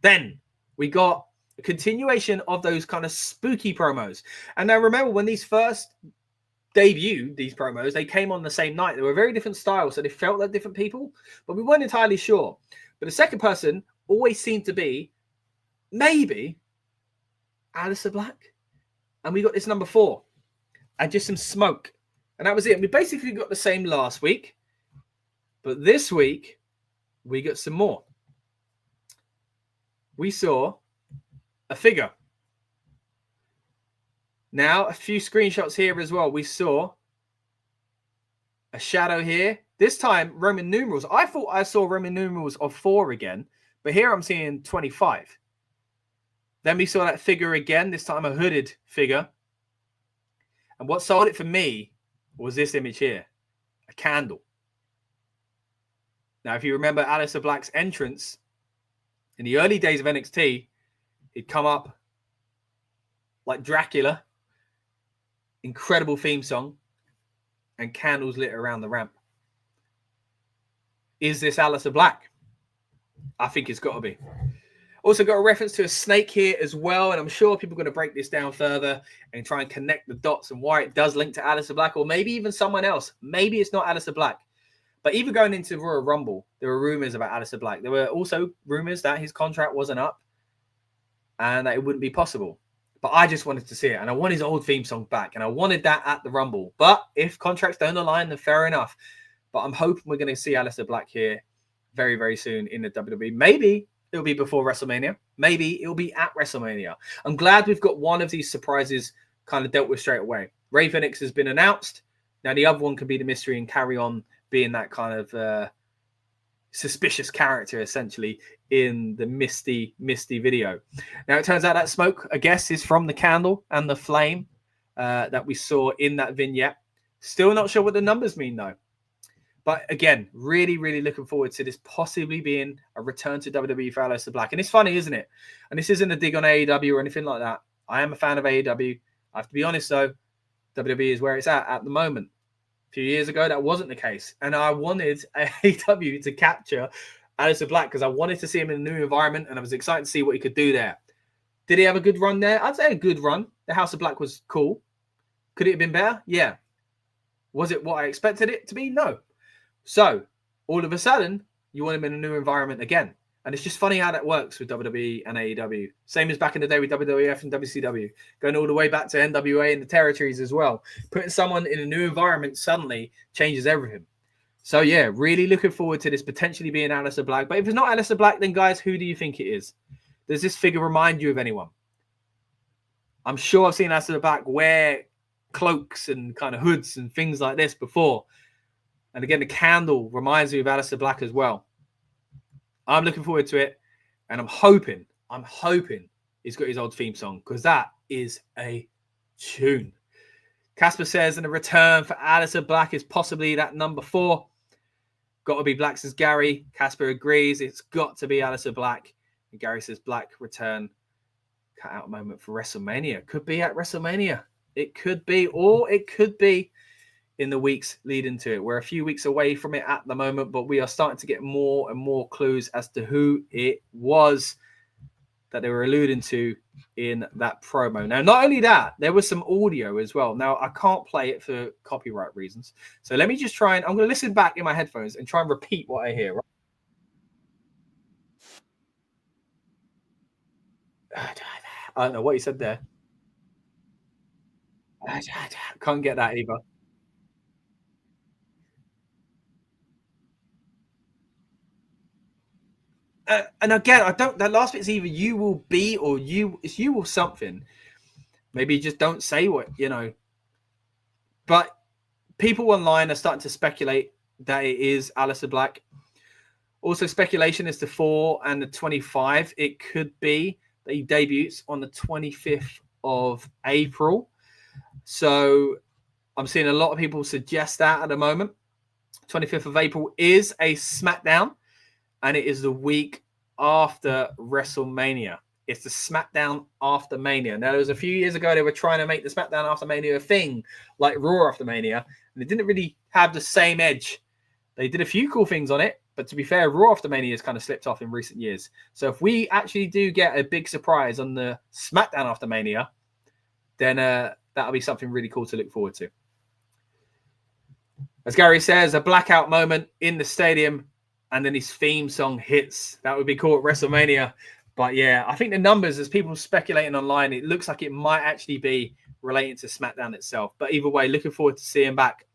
Then we got a continuation of those kind of spooky promos. And now remember, when these first debuted, these promos, they came on the same night. They were very different styles, so they felt like different people, but we weren't entirely sure. But the second person always seemed to be maybe Aleister Black. And we got this number 4 and just some smoke. And that was it. We basically got the same last week, but this week we got some more. We saw a figure. Now, a few screenshots here as well. We saw a shadow here. This time, Roman numerals. I thought I saw Roman numerals of 4 again, but here I'm seeing 25. Then we saw that figure again, this time a hooded figure. And what sold it for me was this image here, a candle. Now, if you remember Aleister Black's entrance in the early days of NXT, he'd come up like Dracula, incredible theme song, and candles lit around the ramp. Is this Aleister Black? I think it's got to be. Also got a reference to a snake here as well, and I'm sure people are going to break this down further and try and connect the dots and why it does link to Aleister Black, or maybe even someone else. Maybe it's not Aleister Black. But even going into Royal Rumble, there were rumors about Aleister Black. There were also rumors that his contract wasn't up and that it wouldn't be possible. But I just wanted to see it, and I want his old theme song back, and I wanted that at the Rumble. But if contracts don't align, then fair enough. But I'm hoping we're going to see Aleister Black here very, very soon in the WWE. Maybe it'll be before WrestleMania. Maybe it'll be at WrestleMania. I'm glad we've got one of these surprises kind of dealt with straight away. Rey Fenix has been announced. Now the other one can be the mystery and carry on being that kind of suspicious character, essentially, in the misty video. Now, it turns out that smoke, I guess, is from the candle and the flame that we saw in that vignette. Still not sure what the numbers mean, though. But again, really, really looking forward to this possibly being a return to WWE for Aleister Black. And it's funny, isn't it? And this isn't a dig on AEW or anything like that. I am a fan of AEW. I have to be honest, though. WWE is where it's at the moment. A few years ago, that wasn't the case. And I wanted AEW to capture Aleister Black because I wanted to see him in a new environment, and I was excited to see what he could do there. Did he have a good run there? I'd say a good run. The House of Black was cool. Could it have been better? Yeah. Was it what I expected it to be? No. So, all of a sudden, you want him in a new environment again. And it's just funny how that works with WWE and AEW. Same as back in the day with WWF and WCW. Going all the way back to NWA and the territories as well. Putting someone in a new environment suddenly changes everything. So, yeah, really looking forward to this potentially being Aleister Black. But if it's not Aleister Black, then, guys, who do you think it is? Does this figure remind you of anyone? I'm sure I've seen Aleister Black wear cloaks and kind of hoods and things like this before. And again, the candle reminds me of Aleister Black as well. I'm looking forward to it. And I'm hoping he's got his old theme song, because that is a tune. Casper says, and a return for Aleister Black is possibly that number 4. Got to be Black, says Gary. Casper agrees. It's got to be Aleister Black. And Gary says, Black return. Cut out moment for WrestleMania. Could be at WrestleMania. It could be, or it could be in the weeks leading to it. We're a few weeks away from it at the moment, but we are starting to get more and more clues as to who it was that they were alluding to in that promo. Now, not only that, there was some audio as well. Now, I can't play it for copyright reasons. So let me just try and, I'm going to listen back in my headphones and try and repeat what I hear. I don't know what he said there. I can't get that either. And again, I don't. That last bit is either you will be or it's you or something. Maybe just don't say what you know. But people online are starting to speculate that it is Aleister Black. Also, speculation is the 4 and the 25. It could be that he debuts on the 25th of April. So I'm seeing a lot of people suggest that at the moment. 25th of April is a SmackDown. And it is the week after WrestleMania. It's the SmackDown after Mania. Now, there was a few years ago, they were trying to make the SmackDown after Mania a thing, like Raw after Mania. And it didn't really have the same edge. They did a few cool things on it, But to be fair, Raw after Mania has kind of slipped off in recent years. So if we actually do get a big surprise on the SmackDown after Mania, then that'll be something really cool to look forward to. As Gary says, a blackout moment in the stadium, and then his theme song hits. That would be cool at WrestleMania. But yeah, I think the numbers, as people speculating online, it looks like it might actually be relating to SmackDown itself. But either way, looking forward to seeing back